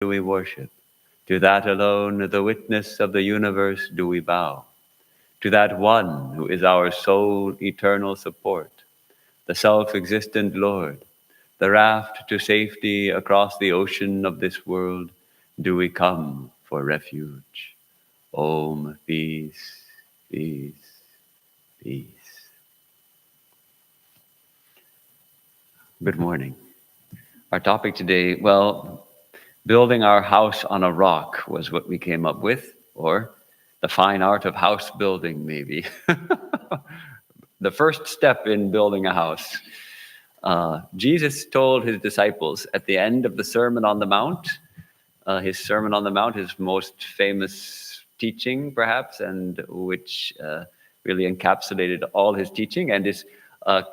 do we worship. To that alone, the witness of the universe, do we bow. To that one who is our sole eternal support, the self-existent Lord, the raft to safety across the ocean of this world, do we come for refuge. Om, peace, peace, peace. Good morning. Our topic today, well, building our house on a rock was what we came up with, or the fine art of house building, maybe. The first step in building a house. Jesus told his disciples at the end of the Sermon on the Mount, his Sermon on the Mount, his most famous teaching, perhaps, and which really encapsulated all his teaching and is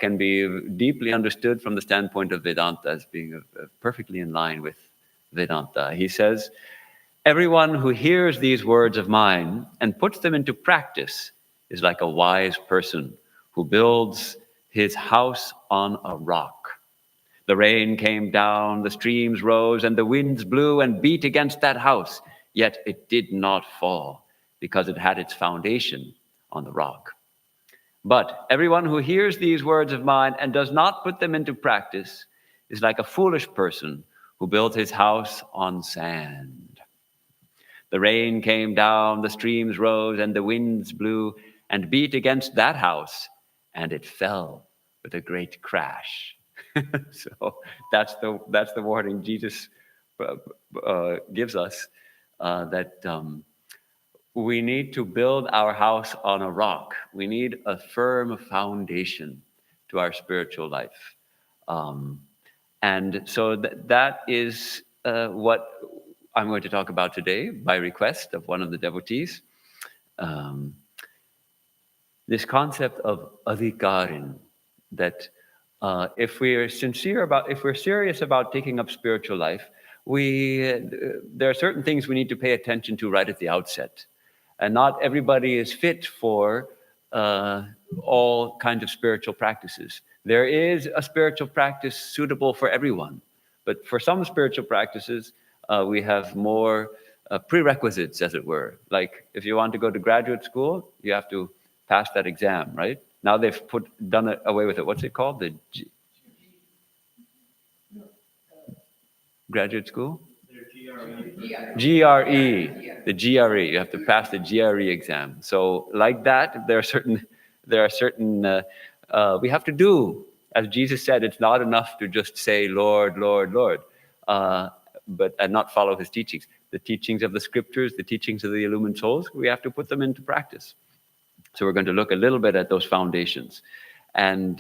can be deeply understood from the standpoint of Vedanta as being perfectly in line with Vedanta. He says, "Everyone who hears these words of mine and puts them into practice is like a wise person who builds his house on a rock. The rain came down, the streams rose, and the winds blew and beat against that house, yet it did not fall, because it had its foundation on the rock. But everyone who hears these words of mine and does not put them into practice is like a foolish person who built his house on sand. The rain came down, the streams rose, and the winds blew and beat against that house, and it fell with a great crash." So that's the warning Jesus gives us, that we need to build our house on a rock. We need a firm foundation to our spiritual life. And so that is what I'm going to talk about today by request of one of the devotees. This concept of adhikarin, that if we're serious about taking up spiritual life, there are certain things we need to pay attention to right at the outset. And not everybody is fit for all kinds of spiritual practices. There is a spiritual practice suitable for everyone. But for some spiritual practices, we have more prerequisites, as it were. Like if you want to go to graduate school, you have to pass that exam, right? Now they've done away with it. What's it called? The graduate school? GRE. The GRE. You have to pass the GRE exam. So like that, there are certain we have to do. As Jesus said, it's not enough to just say, Lord, Lord, Lord, and not follow his teachings. The teachings of the scriptures, the teachings of the illumined souls, we have to put them into practice. So we're going to look a little bit at those foundations. And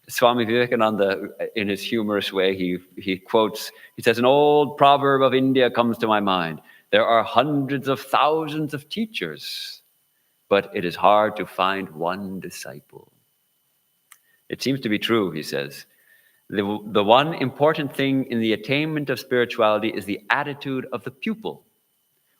Swami Mahayogananda, in his humorous way, he quotes, he says, "An old proverb of India comes to my mind. There are hundreds of thousands of teachers, but it is hard to find one disciple." It seems to be true, he says. The one important thing in the attainment of spirituality is the attitude of the pupil.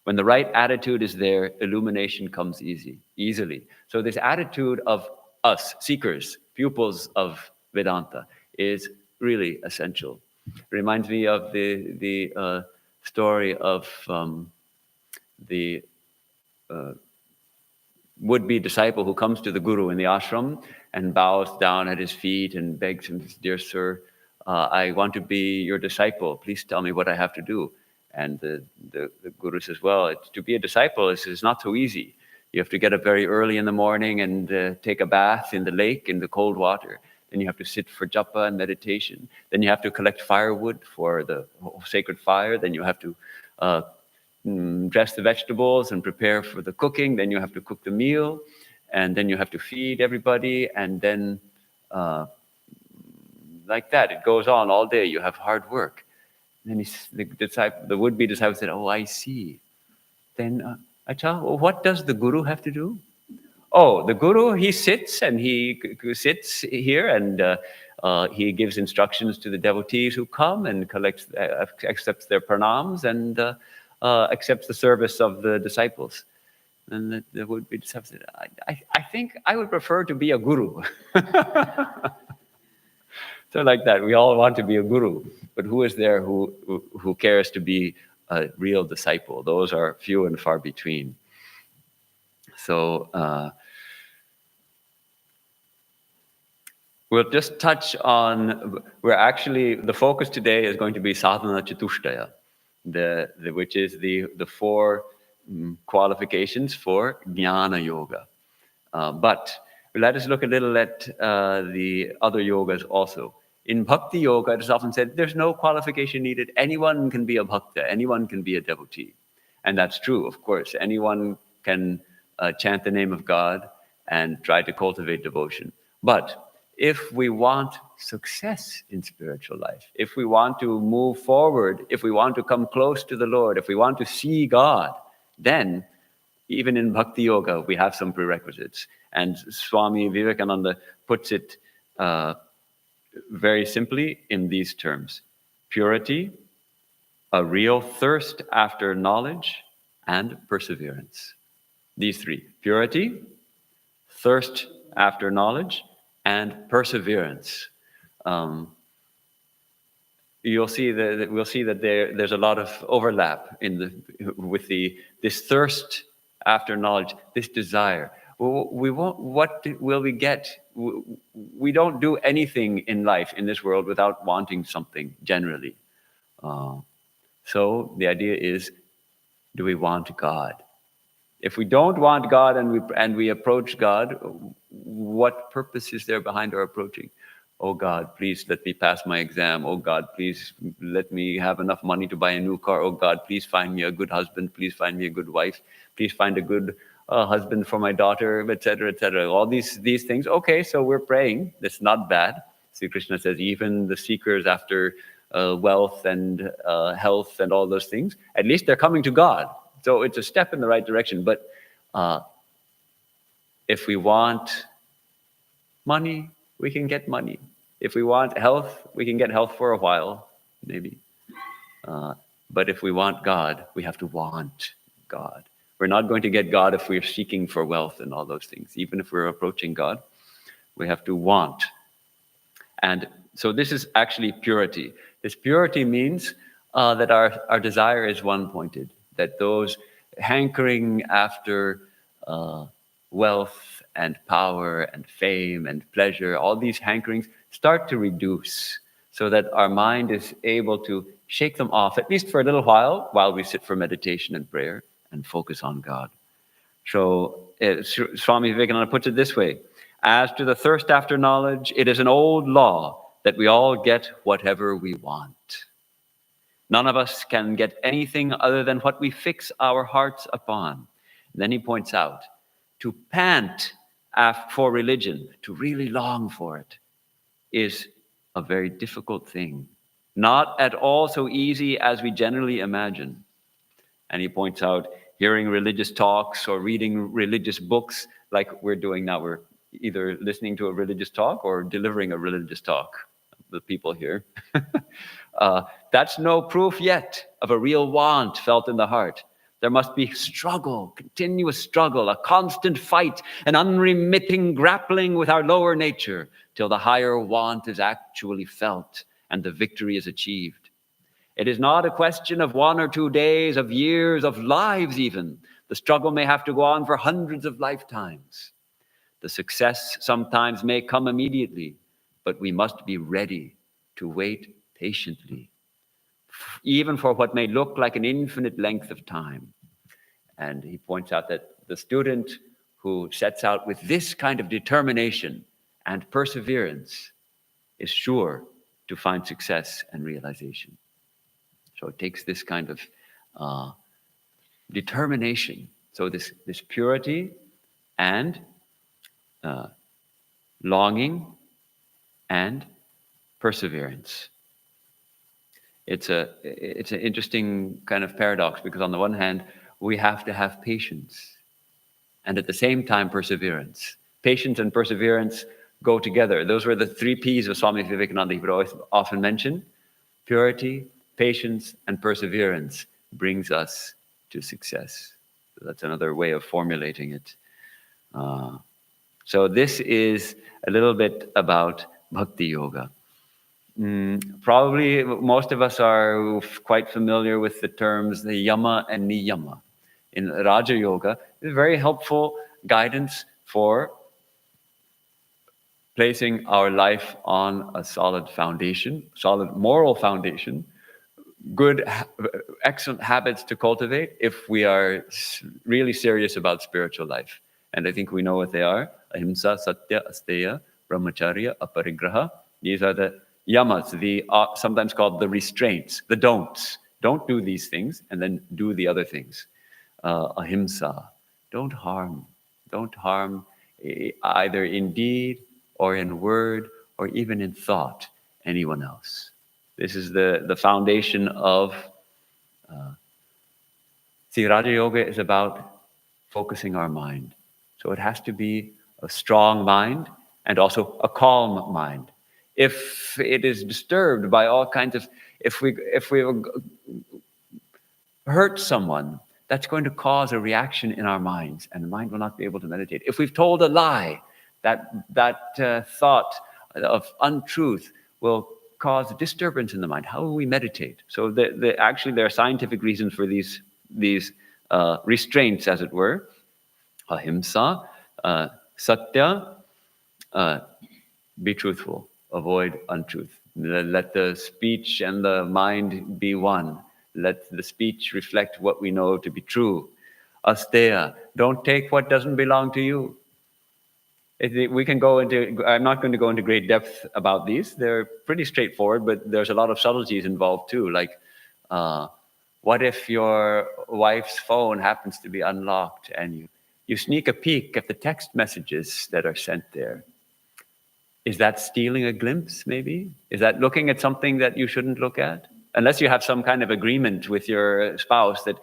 When the right attitude is there, illumination comes easily. So this attitude of us, seekers, pupils of Vedanta, is really essential. It reminds me of the story of the would-be disciple who comes to the guru in the ashram and bows down at his feet and begs him, "Dear sir, I want to be your disciple. Please tell me what I have to do." And the guru says, "Well, to be a disciple is not so easy. You have to get up very early in the morning and take a bath in the lake in the cold water. Then you have to sit for japa and meditation. Then you have to collect firewood for the sacred fire. Then you have to dress the vegetables and prepare for the cooking. Then you have to cook the meal. And then you have to feed everybody. And then like that, it goes on all day. You have hard work." And then the would-be disciple said, "Oh, I see. Then, Acha, what does the guru have to do?" "Oh, the guru, he sits here and he gives instructions to the devotees who come and accepts their pranams and accepts the service of the disciples." And the would-be disciple said, I think I would prefer to be a guru." So like that, we all want to be a guru, but who is there who cares to be a real disciple? Those are few and far between. So we'll just touch on, the focus today is going to be sadhana chatushtaya, which is the four qualifications for jnana yoga. But let us look a little at the other yogas also. In bhakti yoga, it is often said there's no qualification needed. Anyone can be a bhakta, anyone can be a devotee. And that's true, of course. Anyone can chant the name of God and try to cultivate devotion. But if we want success in spiritual life, if we want to move forward, if we want to come close to the Lord, if we want to see God, then even in bhakti yoga, we have some prerequisites. And Swami Vivekananda puts it very simply in these terms: purity, a real thirst after knowledge, and perseverance. These three: purity, thirst after knowledge, and perseverance. We'll see that there's a lot of overlap with this thirst after knowledge, this desire. What will we get? We don't do anything in life, in this world, without wanting something, generally. So the idea is, do we want God? If we don't want God and we approach God, what purpose is there behind our approaching? Oh God, please let me pass my exam. Oh God, please let me have enough money to buy a new car. Oh God, please find me a good husband. Please find me a good wife. Please find a good husband for my daughter, etc., etc. All these things. Okay, so we're praying. That's not bad. Sri Krishna says even the seekers after wealth and health and all those things, at least they're coming to God. So it's a step in the right direction. But if we want money, we can get money. If we want health, we can get health for a while, maybe. But if we want God, we have to want God. We're not going to get God if we're seeking for wealth and all those things. Even if we're approaching God, we have to want. And so this is actually purity. This purity means that our desire is one-pointed, that those hankering after wealth and power and fame and pleasure, all these hankerings start to reduce, so that our mind is able to shake them off, at least for a little while we sit for meditation and prayer and focus on God. So Swami Vivekananda puts it this way: as to the thirst after knowledge, it is an old law that we all get whatever we want. None of us can get anything other than what we fix our hearts upon. And then he points out, to pant for religion, to really long for it, is a very difficult thing. Not at all so easy as we generally imagine. And he points out, hearing religious talks or reading religious books like we're doing now. We're either listening to a religious talk or delivering a religious talk, the people here. That's no proof yet of a real want felt in the heart. There must be struggle, continuous struggle, a constant fight, an unremitting grappling with our lower nature till the higher want is actually felt and the victory is achieved. It is not a question of 1 or 2 days, of years, of lives even. The struggle may have to go on for hundreds of lifetimes. The success sometimes may come immediately, but we must be ready to wait patiently, even for what may look like an infinite length of time. And he points out that the student who sets out with this kind of determination and perseverance is sure to find success and realization. So it takes this kind of determination. So this purity and longing and perseverance. It's an interesting kind of paradox, because on the one hand, we have to have patience and at the same time perseverance. Patience and perseverance go together. Those were the 3 P's of Swami Vivekananda he would always often mention. Purity, patience, and perseverance brings us to success. So that's another way of formulating it. So this is a little bit about bhakti yoga. Probably most of us are quite familiar with the terms the yama and niyama. In Raja Yoga, it's very helpful guidance for placing our life on a solid foundation, solid moral foundation, good, excellent habits to cultivate if we are really serious about spiritual life. And I think we know what they are. Ahimsa, satya, asteya, brahmacharya, aparigraha. These are the yamas, the sometimes called the restraints, the don'ts. Don't do these things and then do the other things. Ahimsa, don't harm. Don't harm either in deed or in word or even in thought anyone else. This is the foundation of Raja Yoga is about focusing our mind. So it has to be a strong mind and also a calm mind. If it is disturbed by all kinds of, if we hurt someone, that's going to cause a reaction in our minds, and the mind will not be able to meditate. If we've told a lie, that thought of untruth will cause disturbance in the mind. How will we meditate? So actually there are scientific reasons for these restraints, as it were. Ahimsa, satya, be truthful, avoid untruth. Let the speech and the mind be one. Let the speech reflect what we know to be true. Asteya, don't take what doesn't belong to you. We can go into, I'm not going to go into great depth about these. They're pretty straightforward, but there's a lot of subtleties involved too. Like, what if your wife's phone happens to be unlocked and you sneak a peek at the text messages that are sent there? Is that stealing a glimpse, maybe? Is that looking at something that you shouldn't look at? Unless you have some kind of agreement with your spouse that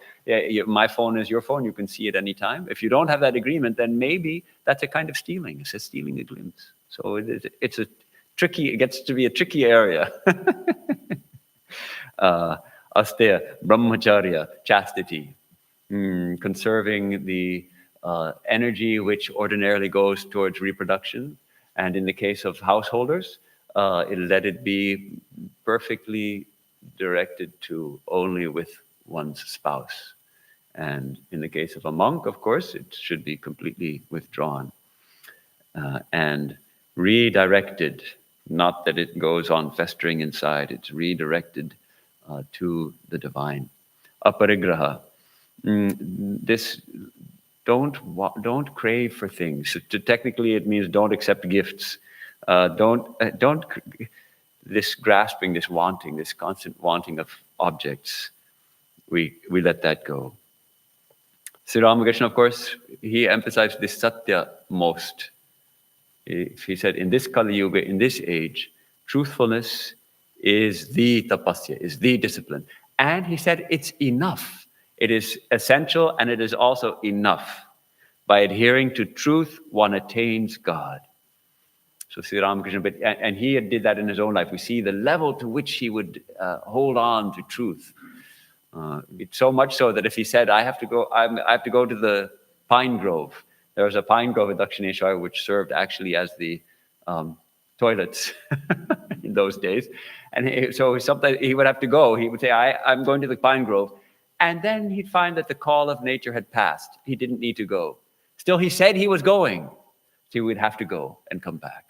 my phone is your phone, you can see it anytime. If you don't have that agreement, then maybe that's a kind of stealing. It's a stealing a glimpse. So it's a tricky, it gets to be a tricky area. Asteya, brahmacharya, chastity, conserving the energy which ordinarily goes towards reproduction. And in the case of householders, let it be perfectly directed to only with one's spouse. And in the case of a monk, of course, it should be completely withdrawn and redirected. Not that it goes on festering inside, it's redirected to the divine. Aparigraha. This don't crave for things. Technically, it means don't accept gifts. Don't this grasping, this wanting, this constant wanting of objects. We let that go. Sri Ramakrishna, of course, he emphasized this satya most. He said, in this Kali Yuga, in this age, truthfulness is the tapasya, is the discipline. And he said it's enough. It is essential and it is also enough. By adhering to truth, one attains God. So Sri Ramakrishna, and he did that in his own life. We see the level to which he would hold on to truth. It's so much so that if he said, I have to go to the pine grove. There was a pine grove at Dakshineshwar which served actually as the toilets in those days. And so sometimes he would have to go. He would say, I'm going to the pine grove. And then he'd find that the call of nature had passed. He didn't need to go. Still, he said he was going. So he would have to go and come back.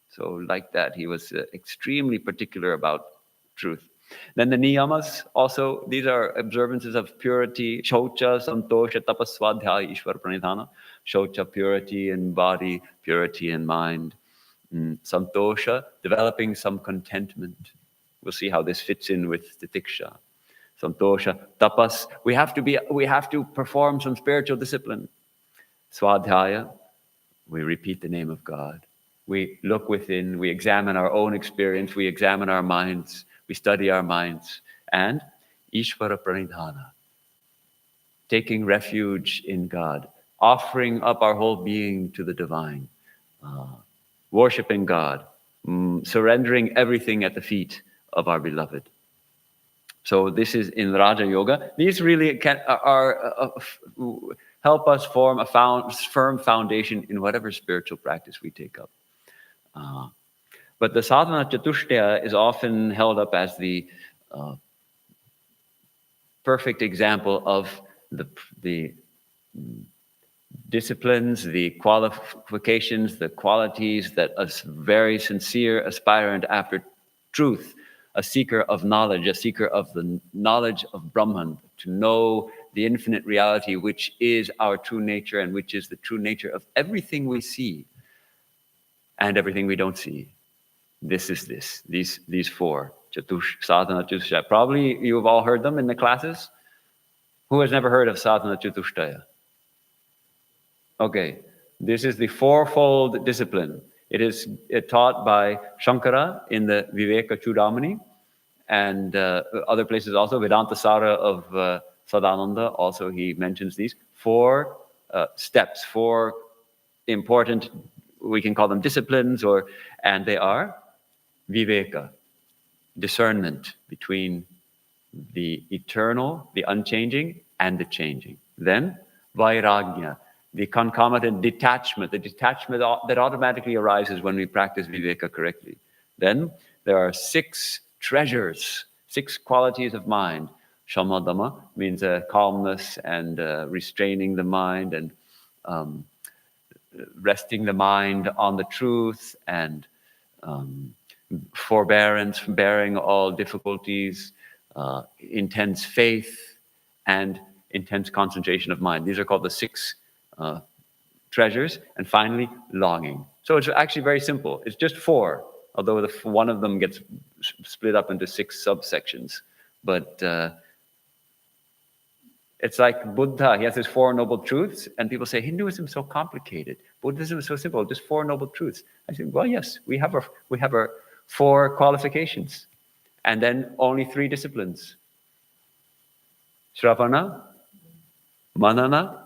So like that, he was extremely particular about truth. Then the niyamas, also, these are observances of purity. Shaucha, santosha, tapaswadhyaya, ishvara pranidhana. Shaucha, purity in body, purity in mind. Santosha, developing some contentment. We'll see how this fits in with titiksha. Santosha, tapas, we have to perform some spiritual discipline. Swadhyaya, we repeat the name of God. We look within, we examine our own experience, we examine our minds, we study our minds. And Ishvara Pranidhana, taking refuge in God, offering up our whole being to the divine, worshiping God, surrendering everything at the feet of our beloved. So this is in Raja Yoga. These really help us form a firm foundation in whatever spiritual practice we take up. But the sadhana chatushtaya is often held up as the perfect example of the disciplines, the qualifications, the qualities that a very sincere aspirant after truth, a seeker of knowledge, a seeker of the knowledge of Brahman, to know the infinite reality, which is our true nature and which is the true nature of everything we see and everything we don't see. This is these four, sadhana chatushtaya. Probably you've all heard them in the classes. Who has never heard of sadhana chatushtaya? Okay, this is the fourfold discipline. It is taught by Shankara in the Viveka Chudamani and other places also. Vedanta Sara of Sadananda, also he mentions these four steps, four important, we can call them disciplines, and they are viveka, discernment between the eternal, the unchanging, and the changing. Then vairagya, the concomitant detachment, the detachment that automatically arises when we practice viveka correctly. Then there are 6 treasures, 6 qualities of mind. Shamadama means calmness and restraining the mind and resting the mind on the truth and forbearance, bearing all difficulties, intense faith, and intense concentration of mind. These are called the 6 treasures. And finally, longing. So it's actually very simple. It's just 4, although one of them gets split up into 6 subsections. But it's like Buddha. He has his 4 noble truths, and people say Hinduism is so complicated. Buddhism is so simple, just 4 noble truths. I say, well, yes, we have our 4 qualifications, and then only 3 disciplines: Shravana, Manana,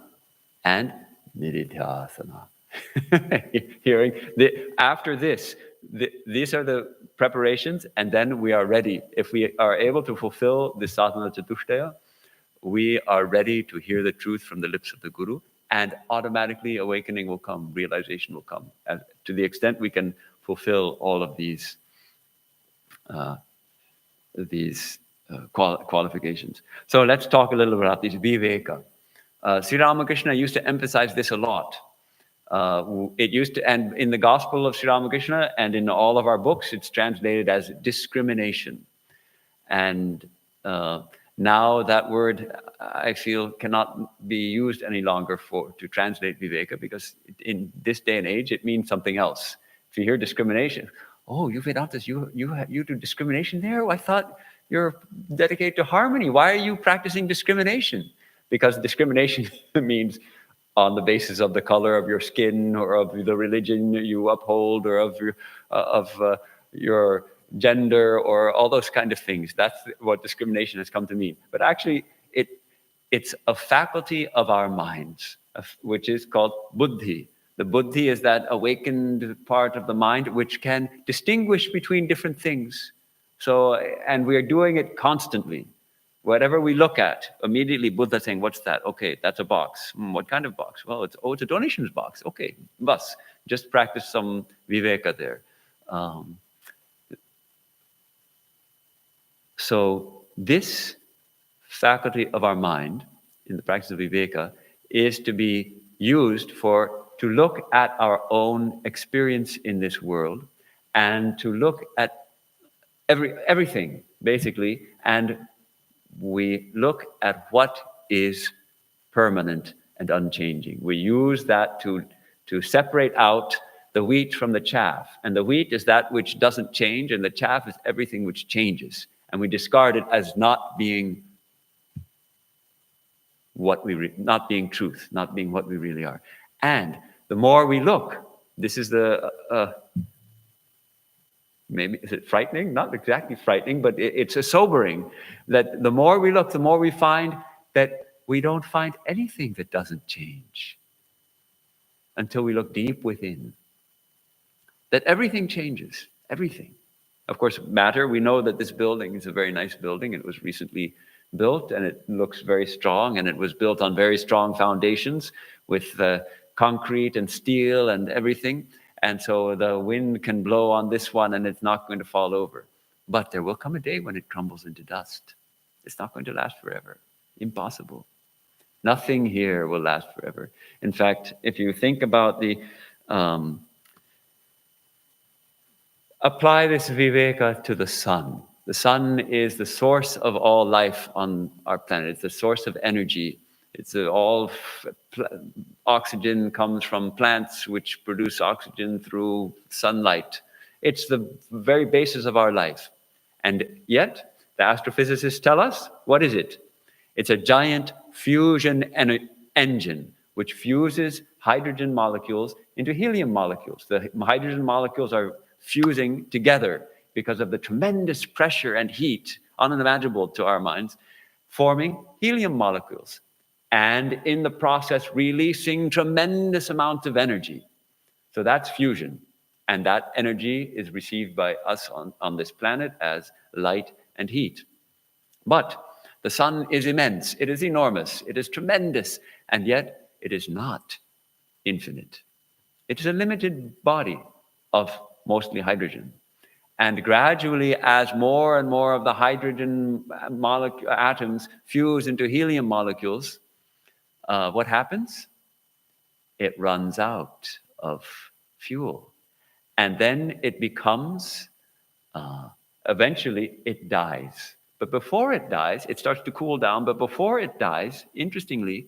and Nididhyasana. Hearing. After this, these are the preparations, and then we are ready. If we are able to fulfill the sadhana chatushtaya, we are ready to hear the truth from the lips of the Guru, and automatically awakening will come, realization will come. And to the extent we can fulfill all of these qualifications. So let's talk a little about these viveka. Sri Ramakrishna used to emphasize this a lot. It used to, and in the Gospel of Sri Ramakrishna and in all of our books, it's translated as discrimination. And now that word, I feel, cannot be used any longer to translate viveka, because in this day and age, it means something else. If you hear discrimination, oh, you Vedantas, you do discrimination there? Oh, I thought you're dedicated to harmony. Why are you practicing discrimination? Because discrimination means on the basis of the color of your skin or of the religion you uphold or of your gender or all those kind of things. That's what discrimination has come to mean. But actually, it's a faculty of our minds, which is called buddhi. The buddhi is that awakened part of the mind which can distinguish between different things. So, and we are doing it constantly. Whatever we look at, immediately Buddha saying, what's that? Okay, that's a box. What kind of box? Well, it's a donations box. Okay, bus. Just practice some viveka there. So this faculty of our mind in the practice of viveka is to be used to look at our own experience in this world and to look at everything, basically, and we look at what is permanent and unchanging. We use that to separate out the wheat from the chaff. And the wheat is that which doesn't change, and the chaff is everything which changes. And we discard it as not being not being truth, not being what we really are. And the more we look, this is maybe, is it frightening? Not exactly frightening, but it's a sobering, that the more we look, the more we find that we don't find anything that doesn't change until we look deep within. That everything changes, everything. Of course, matter, we know that this building is a very nice building. It was recently built and it looks very strong, and it was built on very strong foundations with concrete and steel and everything. And so the wind can blow on this one and it's not going to fall over. But there will come a day when it crumbles into dust. It's not going to last forever. Impossible. Nothing here will last forever. In fact, if you think about apply this viveka to the sun. The sun is the source of all life on our planet. It's the source of energy. It's oxygen comes from plants which produce oxygen through sunlight. It's the very basis of our life. And yet, the astrophysicists tell us, what is it? It's a giant fusion engine which fuses hydrogen molecules into helium molecules. The hydrogen molecules are fusing together because of the tremendous pressure and heat, unimaginable to our minds, forming helium molecules, and in the process releasing tremendous amounts of energy. So that's fusion, and that energy is received by us on this planet as light and heat. But the sun is immense, it is enormous, it is tremendous, and yet it is not infinite. It is a limited body of mostly hydrogen. And gradually, as more and more of the hydrogen atoms fuse into helium molecules, what happens? It runs out of fuel. And then it becomes, eventually, it dies. But before it dies, it starts to cool down. But before it dies, interestingly,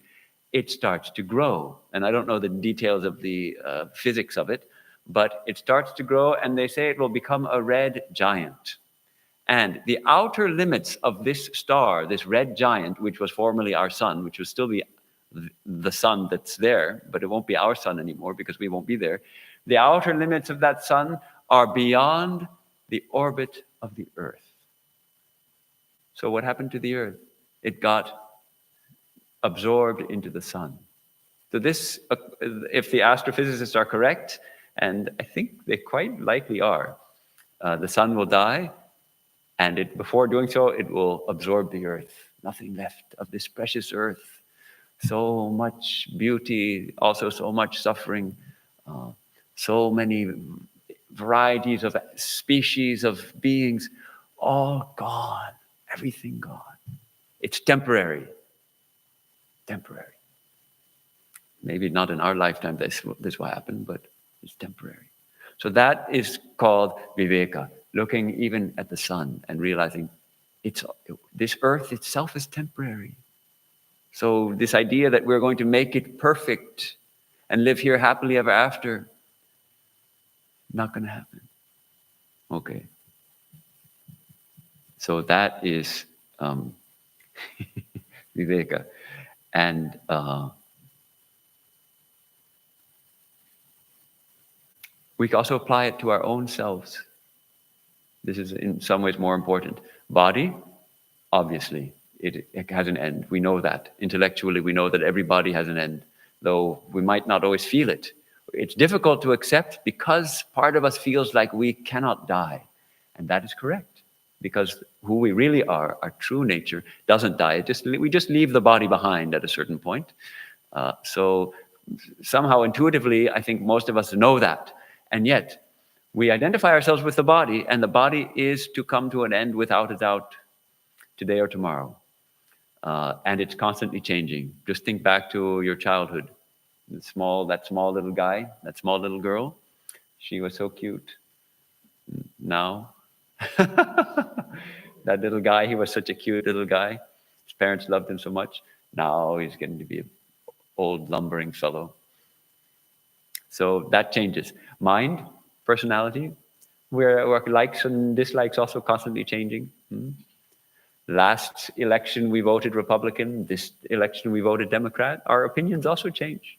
it starts to grow. And I don't know the details of the physics of it, but it starts to grow, and they say it will become a red giant. And the outer limits of this star, this red giant, which was formerly our sun, which will still be the sun that's there, but it won't be our sun anymore because we won't be there. The outer limits of that sun are beyond the orbit of the Earth. So what happened to the Earth? It got absorbed into the sun. So this, if the astrophysicists are correct, and I think they quite likely are, the sun will die, and before doing so, it will absorb the Earth. Nothing left of this precious Earth. So much beauty, also so much suffering, so many varieties of species of beings, all gone, everything gone. It's temporary. Temporary. Maybe not in our lifetime this will happen, but it's temporary. So that is called viveka, looking even at the sun and realizing this earth itself is temporary. So this idea that we're going to make it perfect and live here happily ever after, not going to happen. Okay. So that is viveka. And we can also apply it to our own selves. This is in some ways more important. Body, obviously, it has an end. We know that. Intellectually, we know that every body has an end, though we might not always feel it. It's difficult to accept because part of us feels like we cannot die. And that is correct, because who we really are, our true nature, doesn't die. We just leave the body behind at a certain point. So somehow intuitively, I think most of us know that. And yet, we identify ourselves with the body, and the body is to come to an end without a doubt, today or tomorrow. And it's constantly changing. Just think back to your childhood. That small little guy, that small little girl, she was so cute. Now, that little guy, he was such a cute little guy. His parents loved him so much. Now he's getting to be an old lumbering fellow. So that changes. Mind, personality, where likes and dislikes also constantly changing. Last election we voted Republican. This election we voted Democrat. Our opinions also change.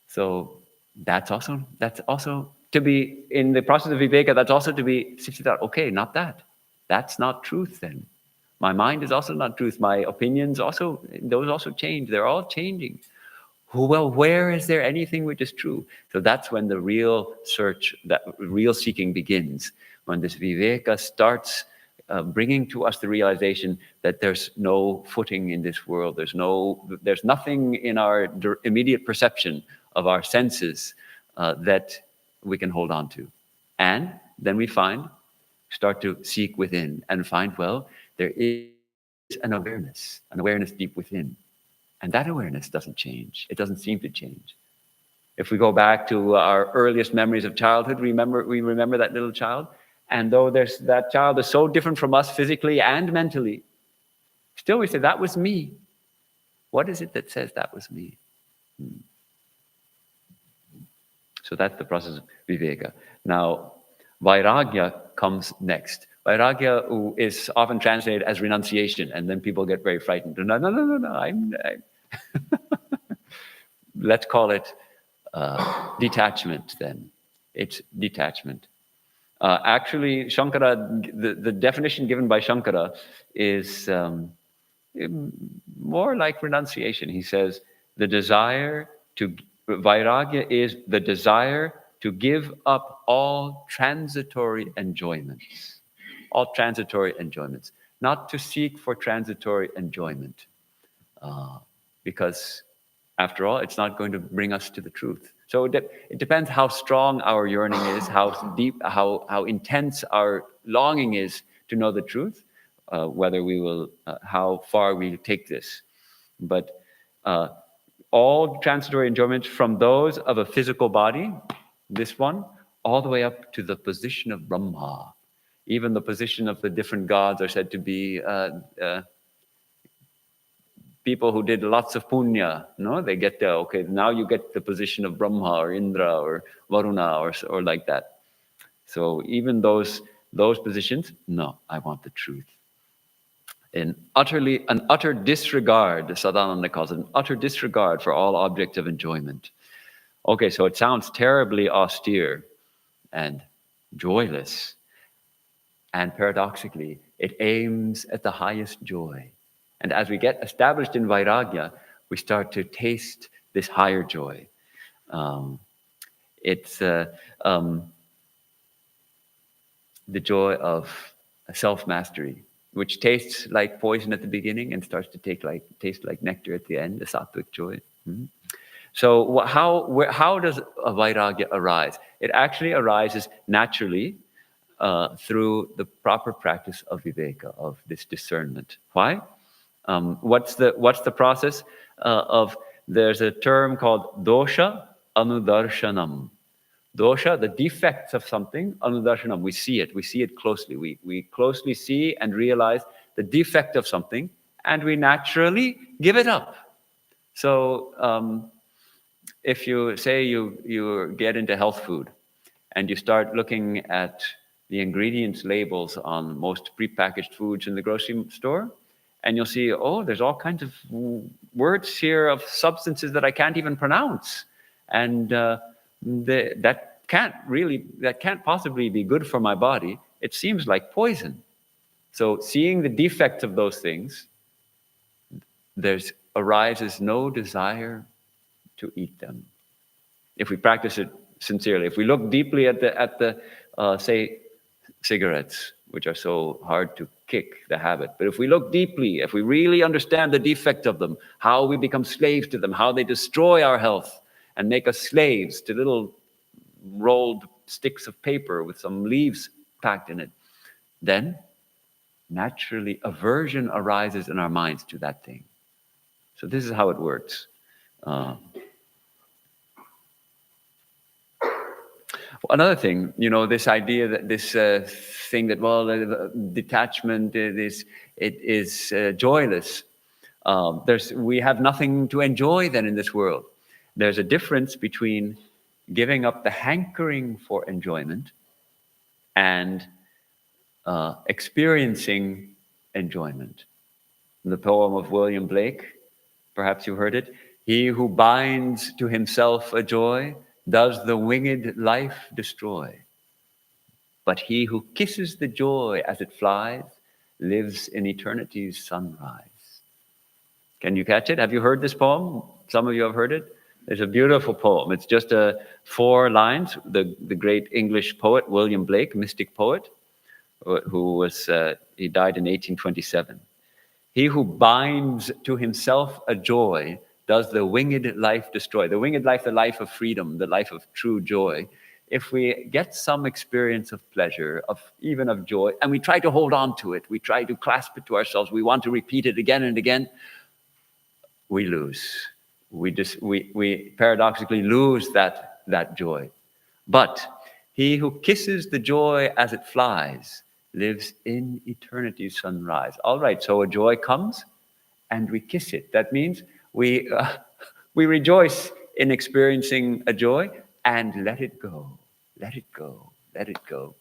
So that's also to be in the process of viveka. That's also to be thought. Okay, not that. That's not truth. Then my mind is also not truth. My opinions also, those also change. They're all changing. Well, where is there anything which is true? So that's when the real search, that real seeking begins. When this viveka starts bringing to us the realization that there's no footing in this world. There's nothing in our immediate perception of our senses that we can hold on to. And then we start to seek within and find, well, there is an awareness deep within. And that awareness doesn't change. It doesn't seem to change. If we go back to our earliest memories of childhood, we remember that little child. And though that child is so different from us physically and mentally, still we say, that was me. What is it that says that was me? So that's the process of viveka. Now, Vairagya comes next. Vairagya is often translated as renunciation, and then people get very frightened. No, I'm let's call it detachment then. It's detachment. Actually, Shankara, the definition given by Shankara is more like renunciation. He says Vairagya is the desire to give up all transitory enjoyments. All transitory enjoyments. Not to seek for transitory enjoyment. Because after all, it's not going to bring us to the truth. So it depends how strong our yearning is, how deep, how intense our longing is to know the truth, whether we will, how far we take this. But all transitory enjoyments, from those of a physical body, this one, all the way up to the position of Brahma. Even the position of the different gods are said to be people who did lots of punya. No, they get okay. Now you get the position of Brahma or Indra or Varuna or like that. So even those positions, no, I want the truth. An utter disregard, Sadananda calls it, an utter disregard for all objects of enjoyment. Okay, so it sounds terribly austere and joyless. And paradoxically, it aims at the highest joy. And as we get established in Vairagya, we start to taste this higher joy. It's the joy of self-mastery, which tastes like poison at the beginning and starts to taste like nectar at the end, the sattvic joy. Mm-hmm. So how does a Vairagya arise? It actually arises naturally through the proper practice of viveka, of this discernment. Why? What's the process of? There's a term called dosha anudarshanam. Dosha, the defects of something, anudarshanam. We see it closely. We closely see and realize the defect of something, and we naturally give it up. So if you say you get into health food, and you start looking at the ingredients labels on most prepackaged foods in the grocery store, and you'll see, oh, there's all kinds of words here of substances that I can't even pronounce. And that can't possibly be good for my body. It seems like poison. So seeing the defects of those things, arises no desire to eat them. If we practice it sincerely, if we look deeply at the say, cigarettes, which are so hard to kick, the habit. But if we look deeply, if we really understand the defect of them, how we become slaves to them, how they destroy our health and make us slaves to little rolled sticks of paper with some leaves packed in it, then naturally aversion arises in our minds to that thing. So this is how it works. Another thing, this idea that this thing that, detachment is joyless. We have nothing to enjoy then in this world. There's a difference between giving up the hankering for enjoyment and experiencing enjoyment. The poem of William Blake, perhaps you heard it. He who binds to himself a joy does the winged life destroy. But he who kisses the joy as it flies lives in eternity's sunrise. Can you catch it? Have you heard this poem? Some of you have heard it. It's a beautiful poem. It's just 4 lines. The great English poet, William Blake, mystic poet, he died in 1827. He who binds to himself a joy does the winged life destroy. The winged life, the life of freedom, the life of true joy. If we get some experience of pleasure, even of joy, and we try to hold on to it, we try to clasp it to ourselves, we want to repeat it again and again, we lose. We paradoxically lose that joy. But he who kisses the joy as it flies lives in eternity's sunrise. All right, so a joy comes and we kiss it. That means we rejoice in experiencing a joy and let it go, let it go, let it go.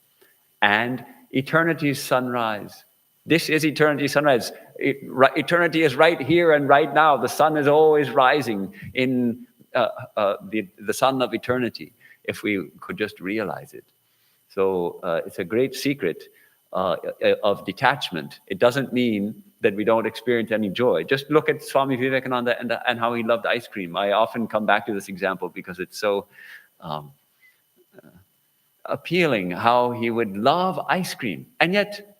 And eternity's sunrise. This is eternity's sunrise. Eternity is right here and right now. The sun is always rising in the sun of eternity, if we could just realize it. So it's a great secret of detachment. It doesn't mean that we don't experience any joy. Just look at Swami Vivekananda and how he loved ice cream. I often come back to this example because it's so appealing, how he would love ice cream. And yet,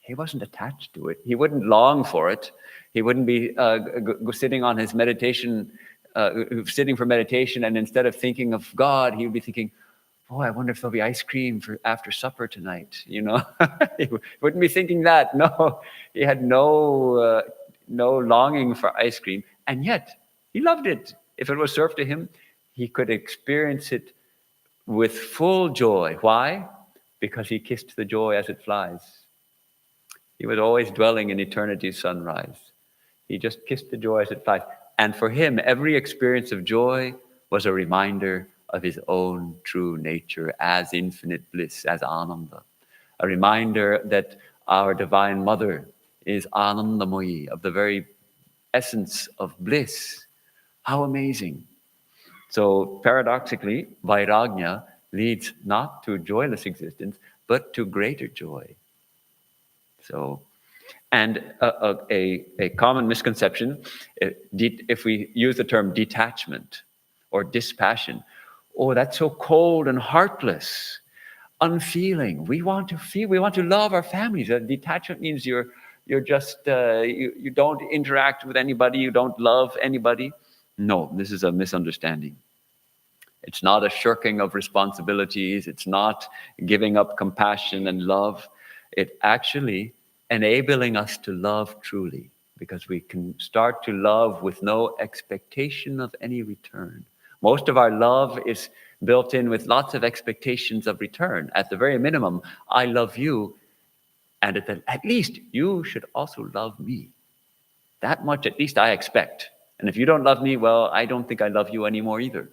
he wasn't attached to it. He wouldn't long for it. He wouldn't be sitting on his meditation, sitting for meditation, and instead of thinking of God, he would be thinking, oh, I wonder if there'll be ice cream for after supper tonight, you know? He wouldn't be thinking that. No, he had no longing for ice cream, and yet he loved it. If it was served to him, he could experience it with full joy. Why? Because he kissed the joy as it flies. He was always dwelling in eternity's sunrise. He just kissed the joy as it flies. And for him, every experience of joy was a reminder of his own true nature as infinite bliss, as Ananda. A reminder that our Divine Mother is Anandamoyi, of the very essence of bliss. How amazing. So paradoxically, Vairagya leads not to joyless existence, but to greater joy. So, and a common misconception, if we use the term detachment or dispassion, oh, that's so cold and heartless, unfeeling. We want to feel, we want to love our families. Detachment means you're just, you don't interact with anybody, you don't love anybody. No, this is a misunderstanding. It's not a shirking of responsibilities. It's not giving up compassion and love. It actually enabling us to love truly, because we can start to love with no expectation of any return. Most of our love is built in with lots of expectations of return. At the very minimum, I love you, and at least you should also love me. That much at least I expect. And if you don't love me, well, I don't think I love you anymore either.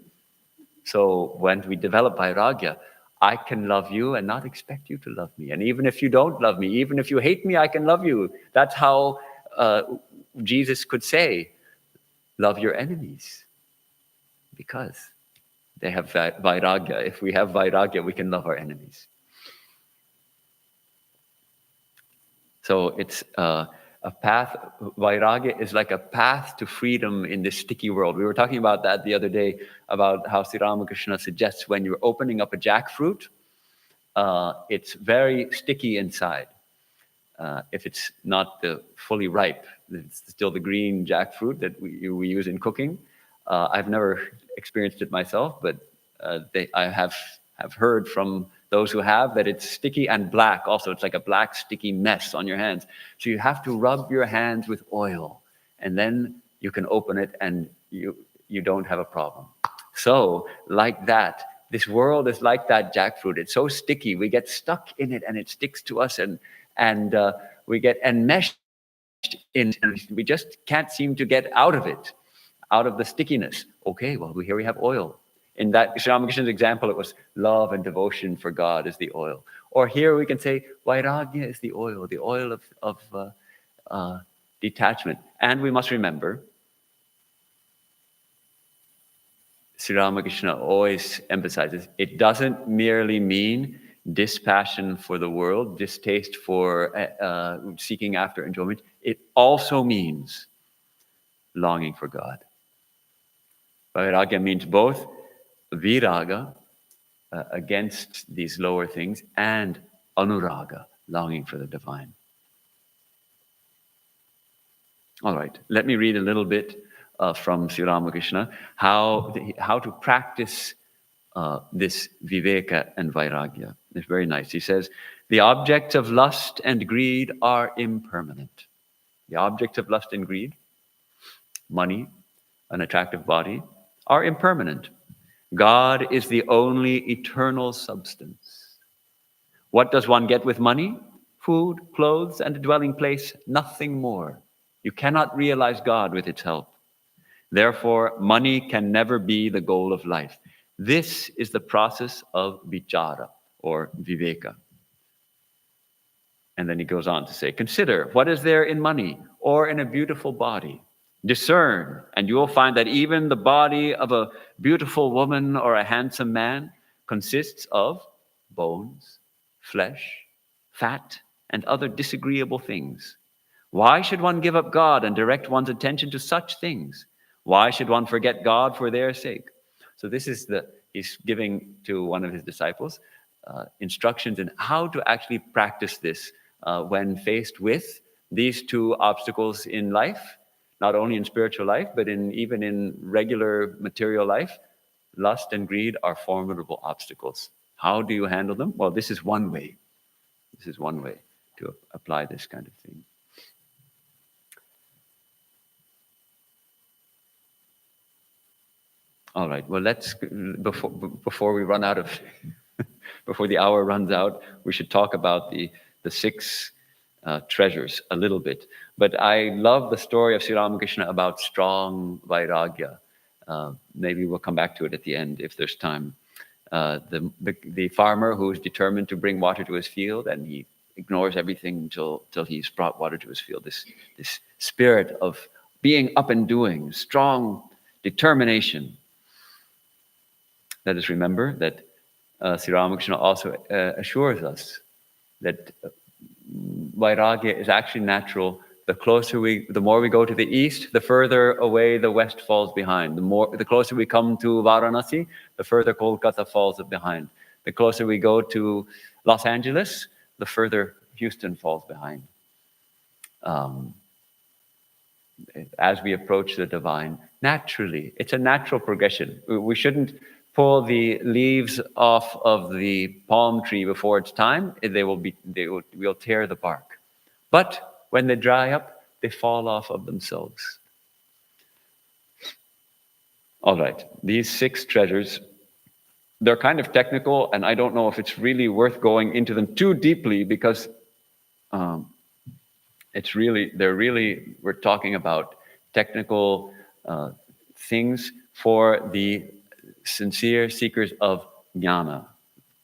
So when we develop Vairagya, I can love you and not expect you to love me. And even if you don't love me, even if you hate me, I can love you. That's how Jesus could say, love your enemies, because they have Vairagya. If we have Vairagya, we can love our enemies. So it's a path. Vairagya is like a path to freedom in this sticky world. We were talking about that the other day, about how Sri Ramakrishna suggests when you're opening up a jackfruit, it's very sticky inside. If it's not fully ripe, it's still the green jackfruit that we use in cooking. I've never experienced it myself, but I have heard from those who have that it's sticky and black also. It's like a black sticky mess on your hands. So you have to rub your hands with oil, and then you can open it and you don't have a problem. So like that, this world is like that jackfruit. It's so sticky. We get stuck in it and it sticks to us, and we get enmeshed in it, and we just can't seem to get out of it, out of the stickiness. Okay, well, here we have oil. In that Sri Ramakrishna's example, it was love and devotion for God is the oil. Or here we can say Vairagya is the oil of detachment. And we must remember, Sri Ramakrishna always emphasizes, it doesn't merely mean dispassion for the world, distaste for seeking after enjoyment. It also means longing for God. Vairagya means both viraga, against these lower things, and anuraga, longing for the divine. All right, let me read a little bit from Sri Ramakrishna, how to practice this viveka and vairagya. It's very nice. He says, the objects of lust and greed are impermanent. The objects of lust and greed, money, an attractive body, are impermanent. God is the only eternal substance. What does one get with money? Food, clothes, and a dwelling place, nothing more. You cannot realize God with its help. Therefore, money can never be the goal of life. This is the process of vichara, or viveka. And then he goes on to say, consider what is there in money or in a beautiful body. Discern, and you will find that even the body of a beautiful woman or a handsome man consists of bones, flesh, fat, and other disagreeable things. Why should one give up God and direct one's attention to such things? Why should one forget God for their sake? So this is he's giving to one of his disciples instructions in how to actually practice this when faced with these two obstacles in life, not only in spiritual life, but even in regular material life. Lust and greed are formidable obstacles. How do you handle them? Well, this is one way. This is one way to apply this kind of thing. All right. Well, before we run out of before the hour runs out, we should talk about the six treasures a little bit. But I love the story of Sri Ramakrishna about strong Vairagya. Maybe we'll come back to it at the end if there's time. The farmer who is determined to bring water to his field, and he ignores everything until he's brought water to his field. This spirit of being up and doing, strong determination. Let us remember that Sri Ramakrishna also assures us that Vairagya is actually natural. The more we go to the east, the further away the west falls behind. The closer we come to Varanasi, the further Kolkata falls behind. The closer we go to Los Angeles, the further Houston falls behind. As we approach the divine, naturally, it's a natural progression. We shouldn't pull the leaves off of the palm tree before it's time. We'll tear the bark. But when they dry up, they fall off of themselves. All right, these six treasures, they're kind of technical, and I don't know if it's really worth going into them too deeply, because we're talking about technical things for the sincere seekers of jnana,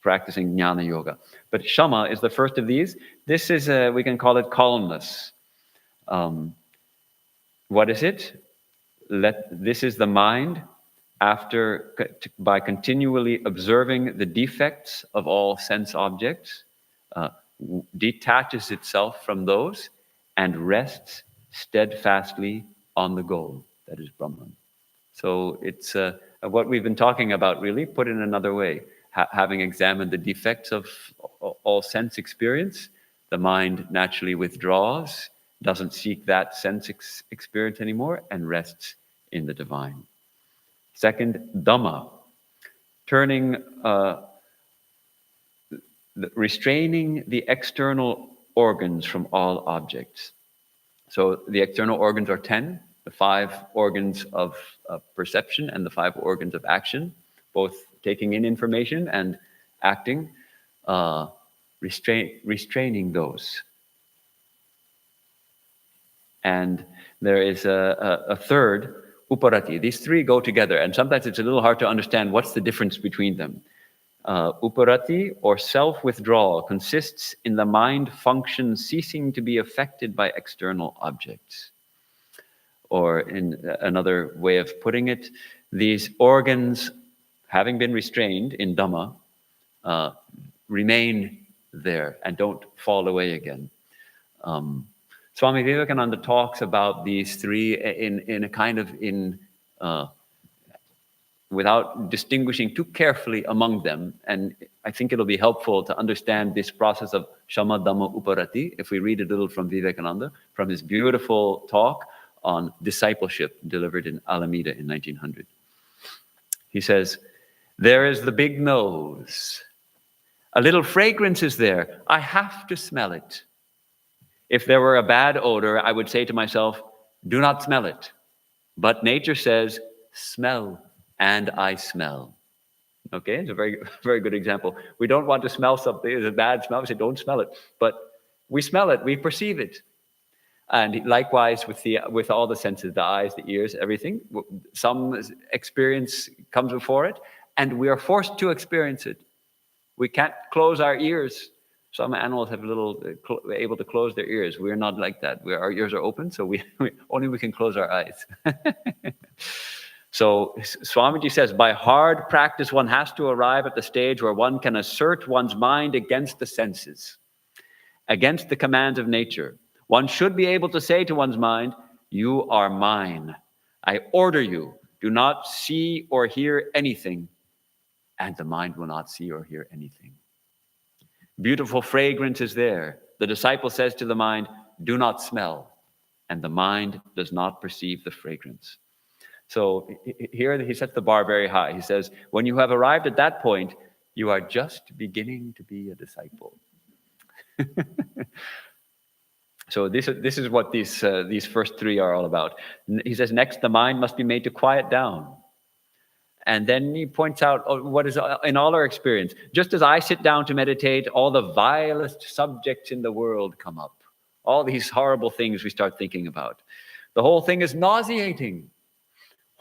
practicing jnana yoga. But shama is the first of these. This is, we can call it calmness. What is it? This is the mind, by continually observing the defects of all sense objects, detaches itself from those and rests steadfastly on the goal, that is Brahman. So it's what we've been talking about, really, put in another way. Having examined the defects of all sense experience, the mind naturally withdraws, doesn't seek that sense experience anymore, and rests in the divine. Second, Dhamma, restraining the external organs from all objects. So the external organs are 10, the 5 organs of perception and the 5 organs of action, both taking in information and acting, restraining those. And there is a third, uparati. These 3 go together, and sometimes it's a little hard to understand what's the difference between them. Uparati, or self-withdrawal, consists in the mind function ceasing to be affected by external objects. Or in another way of putting it, these organs, having been restrained in Dhamma, remain there and don't fall away again. Swami Vivekananda talks about these 3 in a kind of without distinguishing too carefully among them. And I think it'll be helpful to understand this process of Shama Dhamma Uparati if we read a little from Vivekananda, from his beautiful talk on discipleship, delivered in Alameda in 1900. He says, "There is the big nose. A little fragrance is there. I have to smell it. If there were a bad odor, I would say to myself, do not smell it. But nature says, smell, and I smell." Okay, it's a very, very good example. We don't want to smell something, it's a bad smell, we say, don't smell it. But we smell it, we perceive it. And likewise with all the senses, the eyes, the ears, everything, some experience comes before it, and we are forced to experience it. We can't close our ears. Some animals have able to close their ears. We're not like that. Our ears are open, so we can close our eyes. So Swamiji says, by hard practice, one has to arrive at the stage where one can assert one's mind against the senses, against the commands of nature. One should be able to say to one's mind, you are mine. I order you. Do not see or hear anything. And the mind will not see or hear anything. Beautiful fragrance is there. The disciple says to the mind, do not smell. And the mind does not perceive the fragrance. So here he sets the bar very high. He says, when you have arrived at that point, you are just beginning to be a disciple. So this is what these first three are all about. He says, next, the mind must be made to quiet down. And then he points out what is in all our experience. Just as I sit down to meditate, all the vilest subjects in the world come up. All these horrible things we start thinking about. The whole thing is nauseating.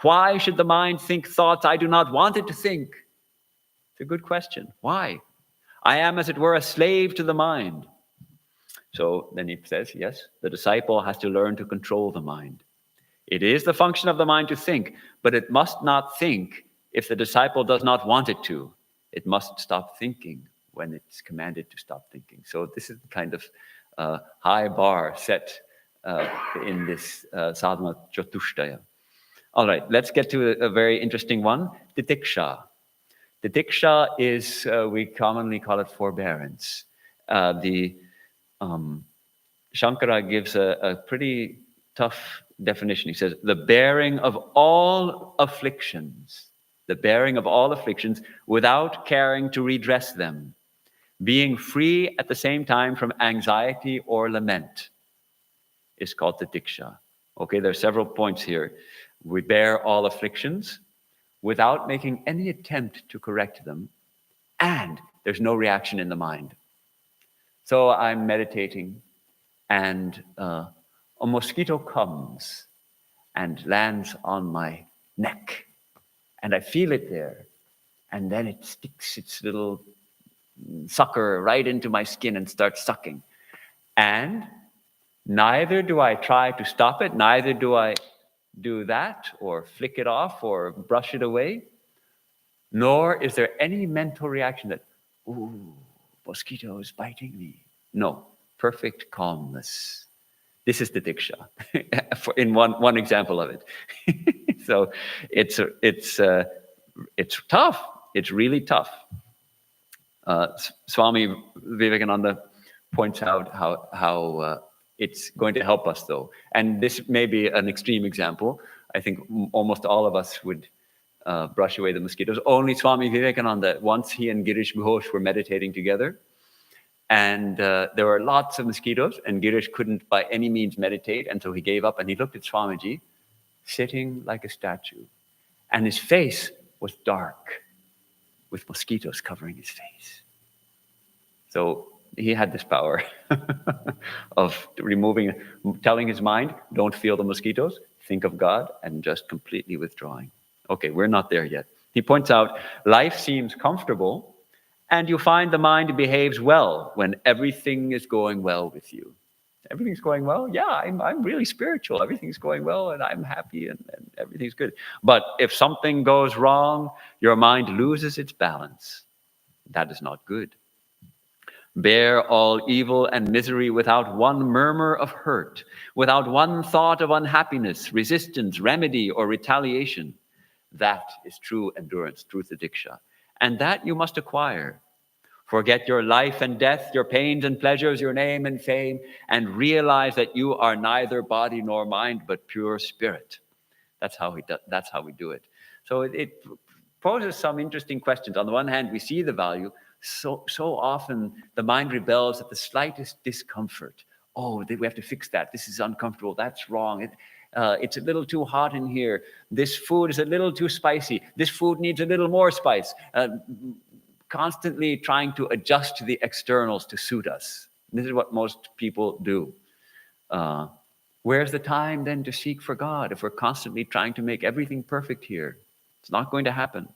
Why should the mind think thoughts I do not want it to think? It's a good question. Why? I am, as it were, a slave to the mind. So then he says, yes, the disciple has to learn to control the mind. It is the function of the mind to think, but it must not think if the disciple does not want it to. It must stop thinking when it's commanded to stop thinking. So this is the kind of high bar set in this sadhana chatushtaya. All right, let's get to a very interesting one, titiksha. Titiksha is, we commonly call it forbearance. Shankara gives a pretty tough definition. He says, the bearing of all afflictions without caring to redress them, being free at the same time from anxiety or lament, is called titiksha. Okay, there are several points here. We bear all afflictions without making any attempt to correct them, and there's no reaction in the mind. So I'm meditating, and a mosquito comes and lands on my neck, and I feel it there, and then it sticks its little sucker right into my skin and starts sucking. And neither do I try to stop it, neither do I do that or flick it off or brush it away, nor is there any mental reaction that, ooh, mosquito is biting me. No, perfect calmness. This is the diksha, in one example of it. So it's tough. It's really tough. Swami Vivekananda points out how it's going to help us, though. And this may be an extreme example. I think almost all of us would brush away the mosquitoes. Only Swami Vivekananda, once he and Girish Ghosh were meditating together, and there were lots of mosquitoes, and Girish couldn't by any means meditate, and so he gave up, and he looked at Swamiji, sitting like a statue. And his face was dark, with mosquitoes covering his face. So he had this power of telling his mind, don't feel the mosquitoes, think of God, and just completely withdrawing. Okay, we're not there yet. He points out, life seems comfortable, and you find the mind behaves well when everything is going well with you. Everything's going well? Yeah, I'm really spiritual. Everything's going well, and I'm happy, and everything's good. But if something goes wrong, your mind loses its balance. That is not good. Bear all evil and misery without one murmur of hurt, without one thought of unhappiness, resistance, remedy, or retaliation. That is true endurance, true diksha. And that you must acquire. Forget your life and death, your pains and pleasures, your name and fame, and realize that you are neither body nor mind, but pure spirit. That's how we do it. So it poses some interesting questions. On the one hand, we see the value. So often the mind rebels at the slightest discomfort. Oh, we have to fix that. This is uncomfortable. That's wrong. It's a little too hot in here. This food is a little too spicy. This food needs a little more spice. Constantly trying to adjust the externals to suit us. This is what most people do. Where's the time then to seek for God if we're constantly trying to make everything perfect here? It's not going to happen.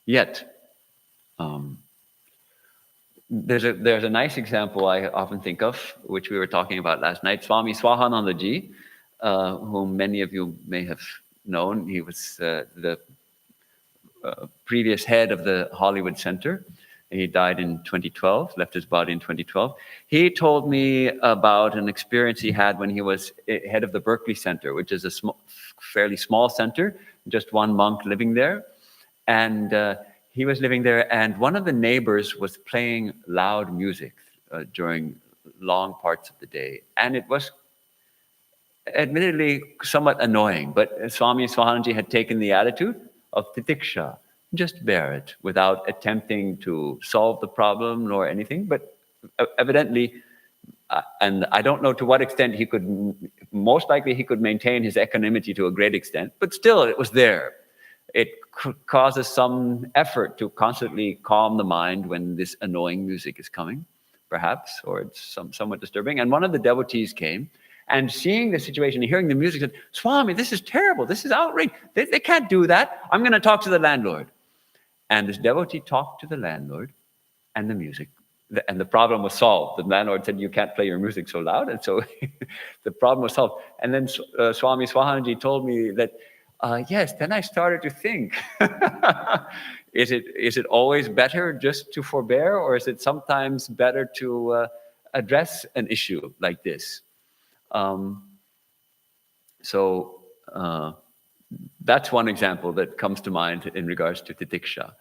Yet, there's a nice example I often think of, which we were talking about last night. Swami Swahanandaji, whom many of you may have known. He was the previous head of the Hollywood Center. He died in 2012, left his body in 2012. He told me about an experience he had when he was head of the Berkeley Center, which is a fairly small center, just one monk living there. And he was living there, and one of the neighbors was playing loud music during long parts of the day. And it was admittedly somewhat annoying, but Swami Swahanandaji had taken the attitude of titiksha, just bear it, without attempting to solve the problem nor anything. But evidently, and I don't know to what extent he could, most likely he could maintain his equanimity to a great extent, but still it was there. It causes some effort to constantly calm the mind when this annoying music is coming, perhaps, or it's somewhat disturbing. And one of the devotees came, and seeing the situation, hearing the music, said, "Swami, this is terrible. This is outrageous. They can't do that. I'm going to talk to the landlord." And this devotee talked to the landlord and the music. And the problem was solved. The landlord said, "You can't play your music so loud." And so the problem was solved. And then Swami Swahanandaji told me that, yes, then I started to think, is it always better just to forbear, or is it sometimes better to address an issue like this? So that's one example that comes to mind in regards to titiksha.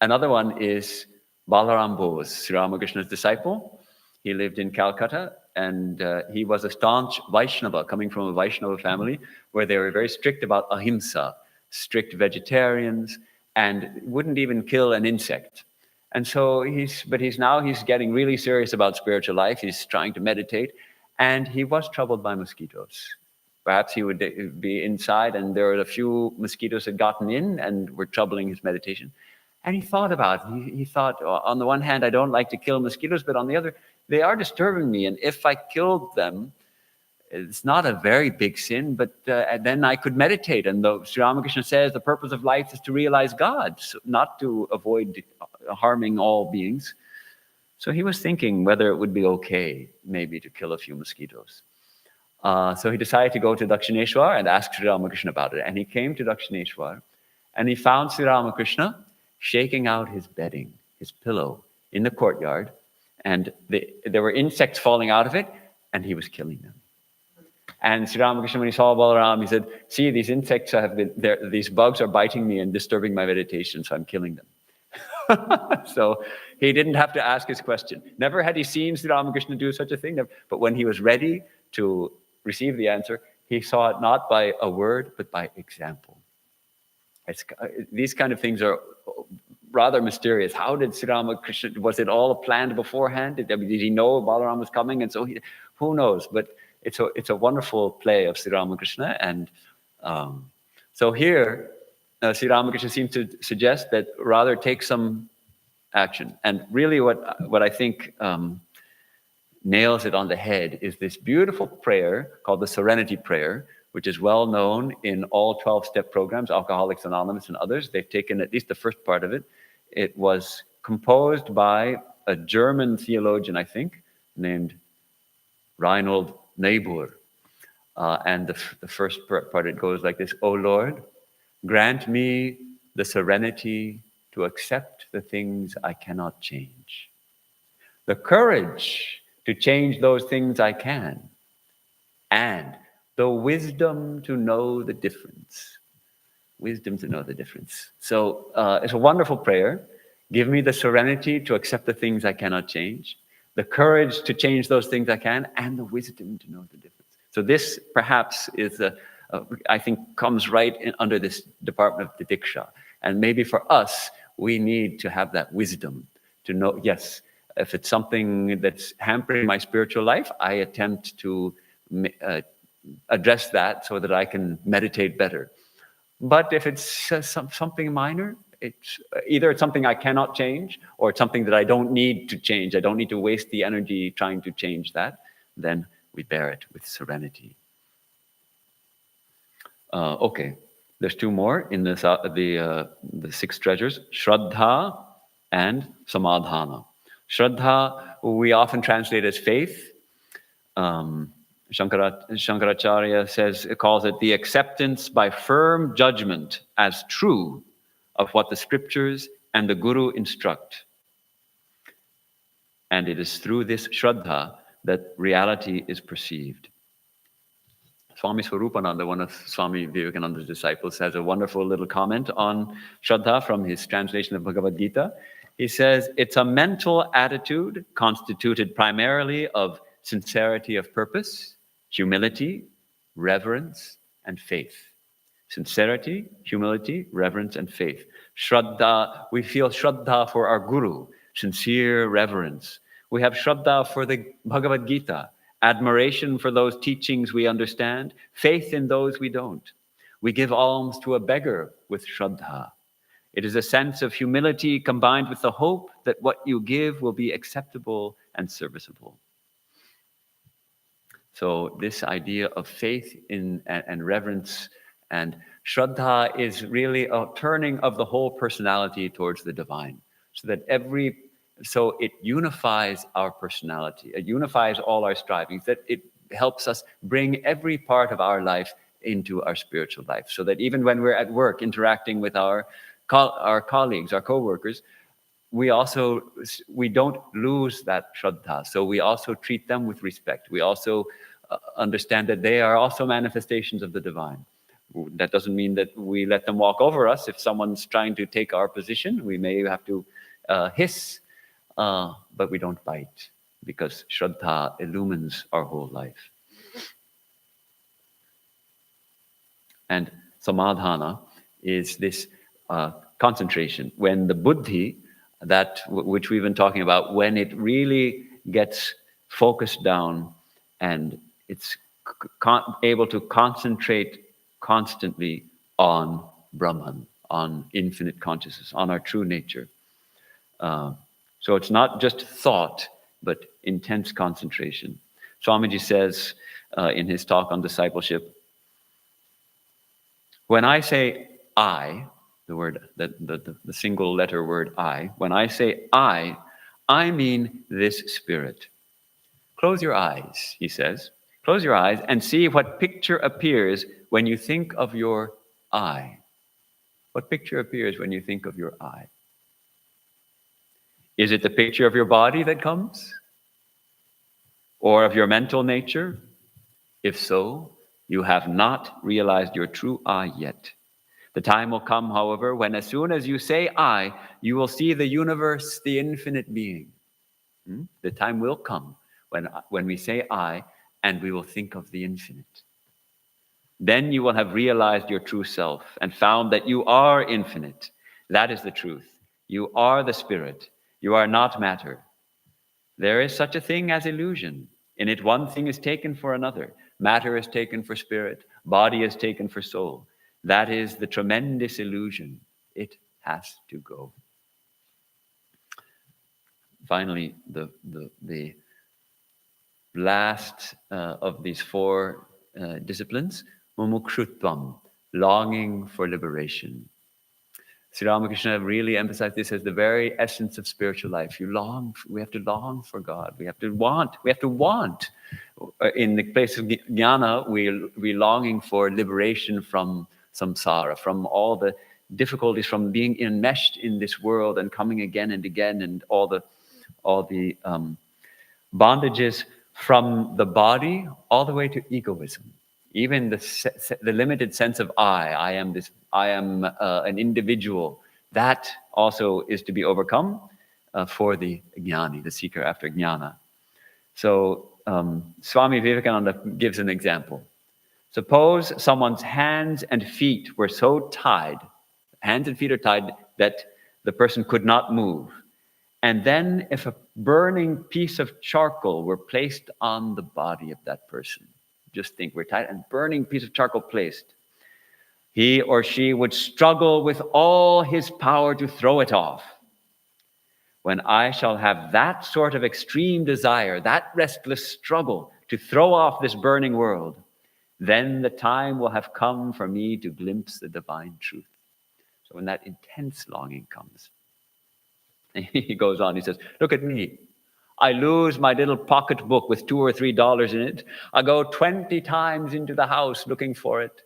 Another one is Balaram Bose, Sri Ramakrishna's disciple. He lived in Calcutta, and he was a staunch Vaishnava, coming from a Vaishnava family where they were very strict about ahimsa, strict vegetarians, and wouldn't even kill an insect. And so he's getting really serious about spiritual life. He's trying to meditate, and he was troubled by mosquitoes. Perhaps he would be inside, and there were a few mosquitoes had gotten in and were troubling his meditation. And he thought about it. He thought, on the one hand, I don't like to kill mosquitoes, but on the other, they are disturbing me. And if I killed them, it's not a very big sin, but then I could meditate. And though Sri Ramakrishna says the purpose of life is to realize God, so not to avoid harming all beings. So he was thinking whether it would be okay, maybe, to kill a few mosquitoes. So he decided to go to Dakshineshwar and ask Sri Ramakrishna about it. And he came to Dakshineshwar, and he found Sri Ramakrishna shaking out his bedding, his pillow, in the courtyard. And there were insects falling out of it, and he was killing them. And Sri Ramakrishna, when he saw Balaram, he said, "See, these insects have been there, these bugs are biting me and disturbing my meditation, so I'm killing them." So he didn't have to ask his question. Never had he seen Sri Ramakrishna do such a thing, but when he was ready to receive the answer, he saw it not by a word, but by example. These kind of things are rather mysterious. How did Sri Ramakrishna, was it all planned beforehand? Did he know Balaram was coming? And so who knows? But it's a wonderful play of Sri Ramakrishna. And so here, Sri Ramakrishna seems to suggest that rather take some action. And really what I think nails it on the head is this beautiful prayer called the Serenity Prayer, which is well known in all 12-step programs, Alcoholics Anonymous and others. They've taken at least the first part of it. It was composed by a German theologian, I think, named Reinhold Niebuhr. And the first part, it goes like this: "O Lord, grant me the serenity to accept the things I cannot change, the courage to change those things I can, and the wisdom to know the difference. wisdom to know the difference. So it's a wonderful prayer. Give me the serenity to accept the things I cannot change, the courage to change those things I can, and the wisdom to know the difference. So this perhaps is, I think, comes right under this department of the Diksha. And maybe for us, we need to have that wisdom to know, yes, if it's something that's hampering my spiritual life, I attempt to address that so that I can meditate better. But if it's something minor, it's either it's something I cannot change or it's something that I don't need to change. I don't need to waste the energy trying to change that. Then we bear it with serenity. Okay, there's two more in this, the six treasures: Shraddha and Samadhana. Shraddha, we often translate as faith. Shankaracharya calls it the acceptance by firm judgment as true of what the scriptures and the Guru instruct. And it is through this Shraddha that reality is perceived. Swami Swarupananda, one of Swami Vivekananda's disciples, has a wonderful little comment on Shraddha from his translation of Bhagavad Gita. He says, it's a mental attitude constituted primarily of sincerity of purpose, humility, reverence, and faith. Sincerity, humility, reverence, and faith. Shraddha, we feel Shraddha for our Guru, sincere reverence. We have Shraddha for the Bhagavad Gita, admiration for those teachings we understand, faith in those we don't. We give alms to a beggar with Shraddha. It is a sense of humility combined with the hope that what you give will be acceptable and serviceable. So this idea of faith in and reverence and Shraddha is really a turning of the whole personality towards the divine, so it unifies our personality. It unifies all our strivings, that it helps us bring every part of our life into our spiritual life, so that even when we're at work interacting with our colleagues, our co-workers, we don't lose that Shraddha. So we also treat them with respect. We also understand that they are also manifestations of the divine. That doesn't mean that we let them walk over us. If someone's trying to take our position, we may have to hiss, but we don't bite, because Shraddha illumines our whole life. And Samadhana is this concentration. When the buddhi, that which we've been talking about, when it really gets focused down and it's able to concentrate constantly on Brahman, on infinite consciousness, on our true nature. So it's not just thought, but intense concentration. Swamiji says in his talk on discipleship, when I say I, the word, the single letter word I, when I say I mean this spirit. Close your eyes, he says. Close your eyes and see what picture appears when you think of your I. What picture appears when you think of your I? Is it the picture of your body that comes? Or of your mental nature? If so, you have not realized your true I yet. The time will come, however, when as soon as you say I, you will see the universe, the infinite being. The time will come when we say I, and we will think of the infinite. Then you will have realized your true self and found that you are infinite. That is the truth. You are the spirit. You are not matter. There is such a thing as illusion. In it, one thing is taken for another. Matter is taken for spirit. Body is taken for soul. That is the tremendous illusion. It has to go. Finally, the last of these four disciplines, mumukshutvam, longing for liberation. Sri Ramakrishna really emphasized this as the very essence of spiritual life. We have to long for God. We have to want. In the place of jnana, we're longing for liberation from samsara, from all the difficulties, from being enmeshed in this world and coming again and again, and all the bondages from the body all the way to egoism. even the limited sense of I am this, I am an individual, that also is to be overcome for the jnani, the seeker after jnana. So Swami Vivekananda gives an example. Suppose someone's hands and feet were so tied, hands and feet are tied, that the person could not move. And then if a burning piece of charcoal were placed on the body of that person, just think, we're tied, and burning piece of charcoal placed, he or she would struggle with all his power to throw it off. When I shall have that sort of extreme desire, that restless struggle to throw off this burning world, then the time will have come for me to glimpse the divine truth. So when that intense longing comes, he goes on, he says, look at me. I lose my little pocketbook with $2 or $3 in it. I go 20 times into the house looking for it,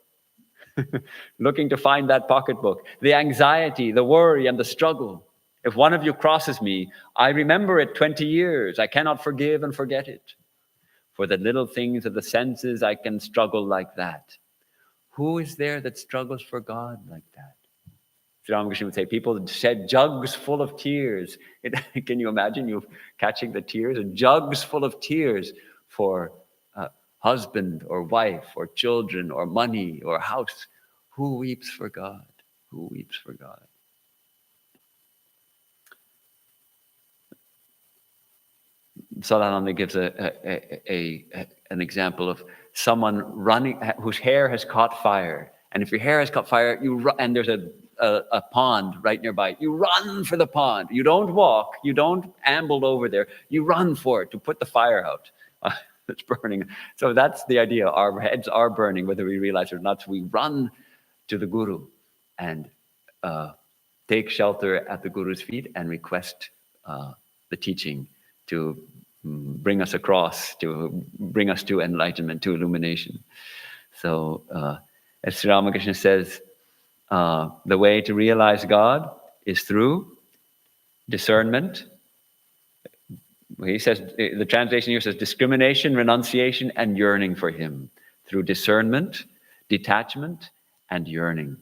looking to find that pocketbook. The anxiety, the worry, and the struggle. If one of you crosses me, I remember it 20 years. I cannot forgive and forget it. For the little things of the senses, I can struggle like that. Who is there that struggles for God like that? Sri Ramakrishna would say, people shed jugs full of tears. Can you imagine you catching the tears? And jugs full of tears for husband or wife or children or money or house. Who weeps for God? Who weeps for God? Sadananda gives an example of someone running whose hair has caught fire. And if your hair has caught fire, and there's a pond right nearby, you run for the pond. You don't walk, you don't amble over there, you run for it to put the fire out. It's burning. So that's the idea. Our heads are burning, whether we realize it or not. So we run to the Guru and take shelter at the Guru's feet and request the teaching to bring us across, to bring us to enlightenment, to illumination. So as Sri Ramakrishna says, the way to realize God is through discernment. He says, the translation here says, discrimination, renunciation, and yearning for him. Through discernment, detachment, and yearning.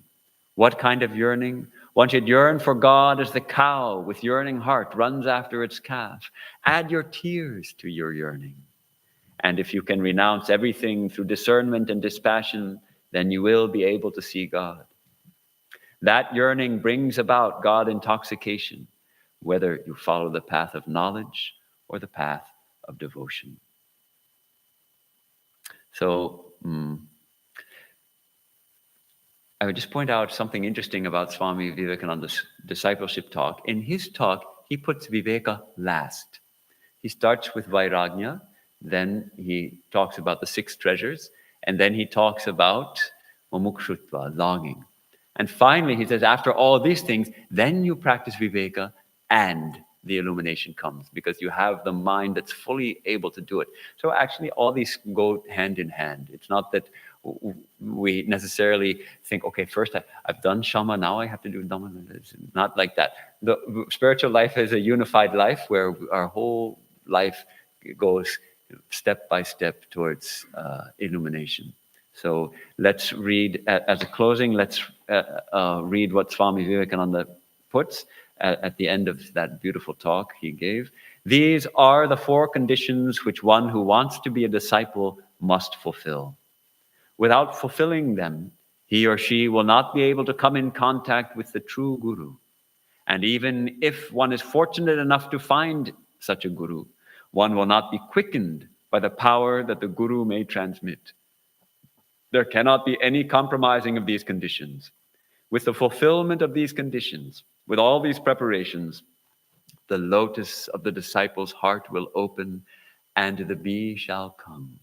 What kind of yearning? One should yearn for God as the cow with yearning heart runs after its calf. Add your tears to your yearning. And if you can renounce everything through discernment and dispassion, then you will be able to see God. That yearning brings about God intoxication, whether you follow the path of knowledge or the path of devotion. So, I would just point out something interesting about Swami Vivekananda's discipleship talk. In his talk, he puts viveka last. He starts with Vairagya, then he talks about the 6 treasures, and then he talks about mumukshutva, longing. And finally, he says, after all these things, then you practice viveka and the illumination comes, because you have the mind that's fully able to do it. So actually, all these go hand in hand. It's not that we necessarily think, okay, first I've done shama, now I have to do dhamma. It's not like that. The spiritual life is a unified life where our whole life goes step by step towards illumination. So let's read, as a closing, let's read what Swami Vivekananda puts at the end of that beautiful talk he gave. These are the 4 conditions which one who wants to be a disciple must fulfill. Without fulfilling them, he or she will not be able to come in contact with the true Guru. And even if one is fortunate enough to find such a Guru, one will not be quickened by the power that the Guru may transmit. There cannot be any compromising of these conditions. With the fulfillment of these conditions, with all these preparations, the lotus of the disciple's heart will open, and the bee shall come.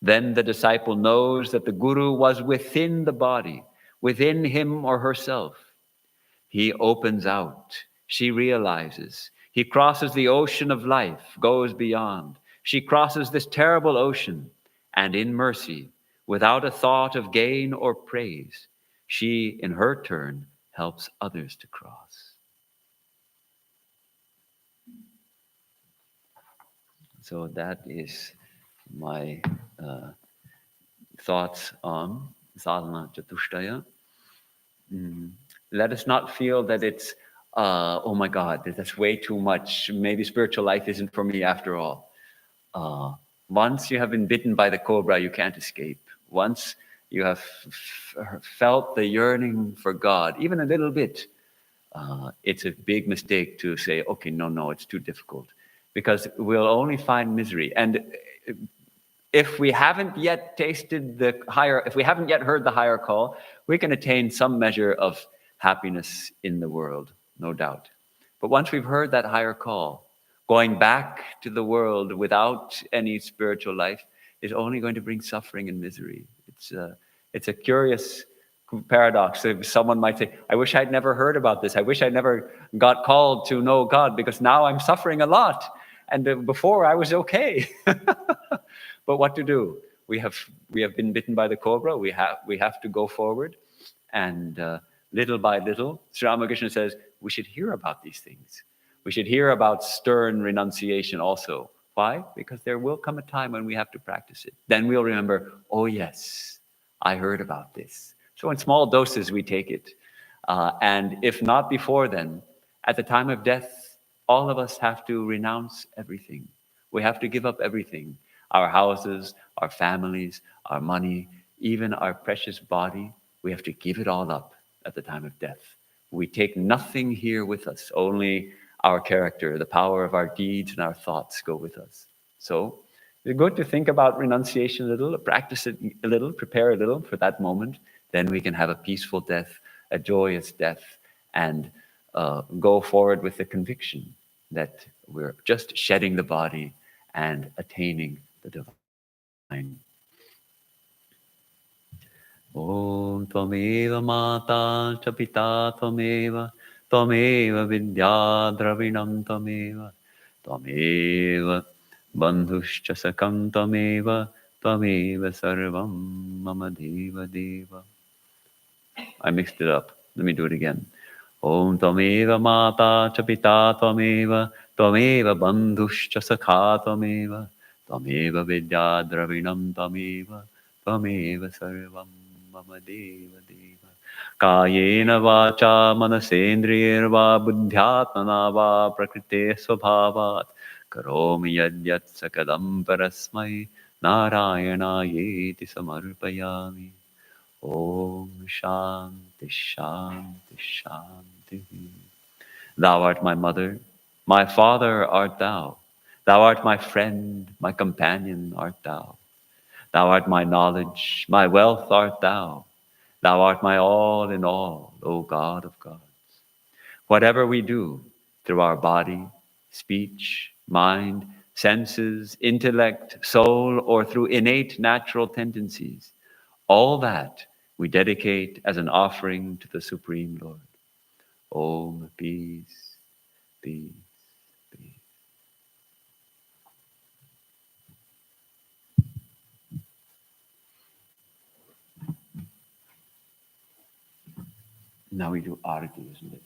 Then the disciple knows that the Guru was within the body, within him or herself. He opens out. She realizes. He crosses the ocean of life, goes beyond. She crosses this terrible ocean, and in mercy, without a thought of gain or praise, she, in her turn, helps others to cross. So that is my thoughts on sadhana chatushtaya. Let us not feel that it's, oh my God, that's way too much. Maybe spiritual life isn't for me after all. Once you have been bitten by the cobra, you can't escape. Once you have felt the yearning for God, even a little bit, it's a big mistake to say, okay, no, it's too difficult. Because we'll only find misery. And if we haven't yet tasted the higher, if we haven't yet heard the higher call, we can attain some measure of happiness in the world, no doubt. But once we've heard that higher call, going back to the world without any spiritual life is only going to bring suffering and misery. It's a curious paradox. Someone might say, I wish I'd never heard about this. I wish I never got called to know God, because now I'm suffering a lot. And before I was okay. But what to do? We have been bitten by the cobra. We have to go forward. And little by little, Sri Ramakrishna says, we should hear about these things. We should hear about stern renunciation also. Why? Because there will come a time when we have to practice it. Then we'll remember, oh yes, I heard about this. So in small doses, we take it. And if not before then, at the time of death, all of us have to renounce everything. We have to give up everything. Our houses, our families, our money, even our precious body. We have to give it all up at the time of death. We take nothing here with us. Only our character, the power of our deeds and our thoughts go with us. So it's good to think about renunciation a little, practice it a little, prepare a little for that moment. Then we can have a peaceful death, a joyous death, and go forward with the conviction that we're just shedding the body and attaining the divine. Om Tvameva Mata cha Pita Tvameva Tvameva Vidya Dravinam Tvameva Tvameva Bandhuscha Sakam Tvameva Tvameva Sarvam Mama Deva Deva. I mixed it up. Let me do it again. Om Tvameva Mata cha Pita Tvameva Tvameva Bandhuscha Sakha Tvameva Tvameva Vidya Dravinam Tvameva Tvameva Sarvam Mama Deva Deva. Kayena Vacha Manasendriyarva Buddhyatmana Va Prakrite Svabhavat Karomi Yadyat Sakadam Parasmai Narayana Yeti Samarpayami. Om Shanti Shanti Shanti. Thou art my mother, my father art thou. Thou art my friend, my companion art thou. Thou art my knowledge, my wealth art thou. Thou art my all in all, O God of gods. Whatever we do through our body, speech, mind, senses, intellect, soul, or through innate natural tendencies, all that we dedicate as an offering to the Supreme Lord. Om, peace, peace, peace. Now we do arati, isn't it?